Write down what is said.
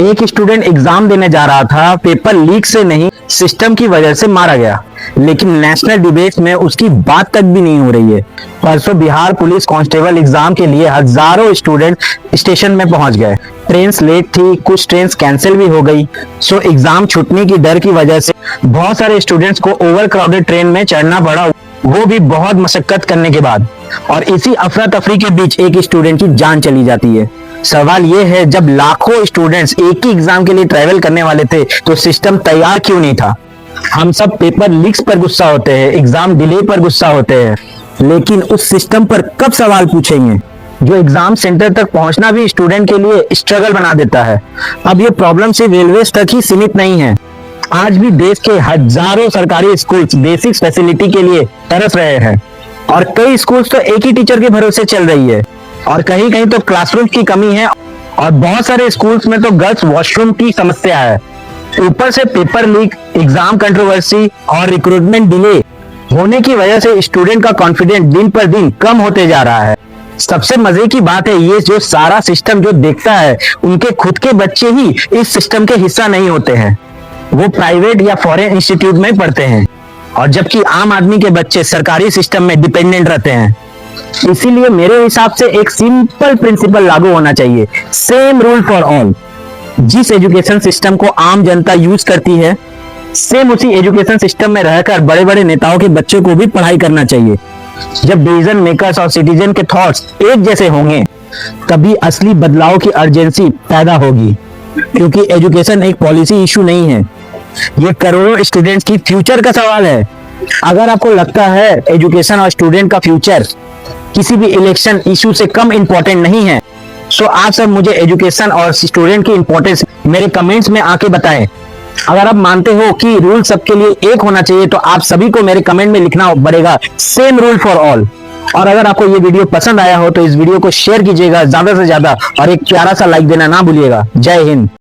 एक student exam देने जा रहा था, पेपर लीक से नहीं सिस्टम की वजह से मारा गया, लेकिन नेशनल डिबेट में उसकी बात तक भी नहीं हो रही है। परसों बिहार पुलिस कांस्टेबल एग्जाम के लिए हजारों स्टूडेंट स्टेशन में पहुंच गए। ट्रेन लेट थी, कुछ ट्रेन कैंसिल भी हो गई। सो एग्जाम छूटने की डर की वजह से बहुत सारे स्टूडेंट्स को ओवर क्राउडेड ट्रेन में चढ़ना पड़ा, वो भी बहुत मशक्कत करने के बाद। और इसी अफरा तफरी के बीच एक स्टूडेंट की जान चली जाती है। सवाल यह है, जब लाखों स्टूडेंट्स एक ही एग्जाम के लिए ट्रैवल करने वाले थे तो सिस्टम तैयार क्यों नहीं था? हम सब पेपर लीक्स पर गुस्सा होते हैं, एग्जाम डिले पर गुस्सा होते हैं, लेकिन उस सिस्टम पर कब सवाल पूछेंगे जो एग्जाम सेंटर तक पहुंचना भी स्टूडेंट के लिए स्ट्रगल बना देता है। अब ये प्रॉब्लम सिर्फ रेलवे तक ही सीमित नहीं है। आज भी देश के हजारों सरकारी स्कूल्स बेसिक फैसिलिटी के लिए तरस रहे हैं, और कई स्कूल्स तो एक ही टीचर के भरोसे चल रही है, और कहीं कहीं तो क्लासरूम की कमी है, और बहुत सारे स्कूल्स में तो गर्ल्स वॉशरूम की समस्या है। ऊपर से पेपर लीक, एग्जाम कंट्रोवर्सी और रिक्रूटमेंट डिले होने की वजह से स्टूडेंट का कॉन्फिडेंस दिन पर दिन कम होते जा रहा है। सबसे मजे की बात है, ये जो सारा सिस्टम जो देखता है, उनके खुद के बच्चे ही इस सिस्टम के हिस्सा नहीं होते हैं। वो प्राइवेट या फॉरेन इंस्टीट्यूट में पढ़ते हैं, और जबकि आम आदमी के बच्चे सरकारी सिस्टम में डिपेंडेंट रहते हैं। इसीलिए मेरे हिसाब से एक सिंपल प्रिंसिपल लागू होना चाहिए, सेम रूल फॉर ऑल। जिस एजुकेशन सिस्टम को आम जनता यूज करती है, सेम उसी एजुकेशन सिस्टम में रहकर बड़े बड़े नेताओं के बच्चों को भी पढ़ाई करना चाहिए। जब डिसीजन मेकर्स और सिटीजन के थॉट्स एक जैसे होंगे, तभी असली बदलाव की अर्जेंसी पैदा होगी। क्योंकि एजुकेशन एक पॉलिसी इशू नहीं है, ये करोड़ों स्टूडेंट्स की फ्यूचर का सवाल है। अगर आपको लगता है एजुकेशन और स्टूडेंट का फ्यूचर किसी भी इलेक्शन इशू से कम इंपॉर्टेंट नहीं है, सो आप सब मुझे एजुकेशन और स्टूडेंट की इंपॉर्टेंस मेरे कमेंट्स में आके बताएं। अगर आप मानते हो कि रूल सबके लिए एक होना चाहिए, तो आप सभी को मेरे कमेंट में लिखना पड़ेगा, सेम रूल फॉर ऑल। और अगर आपको ये वीडियो पसंद आया हो तो इस वीडियो को शेयर कीजिएगा ज्यादा से ज्यादा, और एक प्यारा सा लाइक देना ना भूलिएगा। जय हिंद।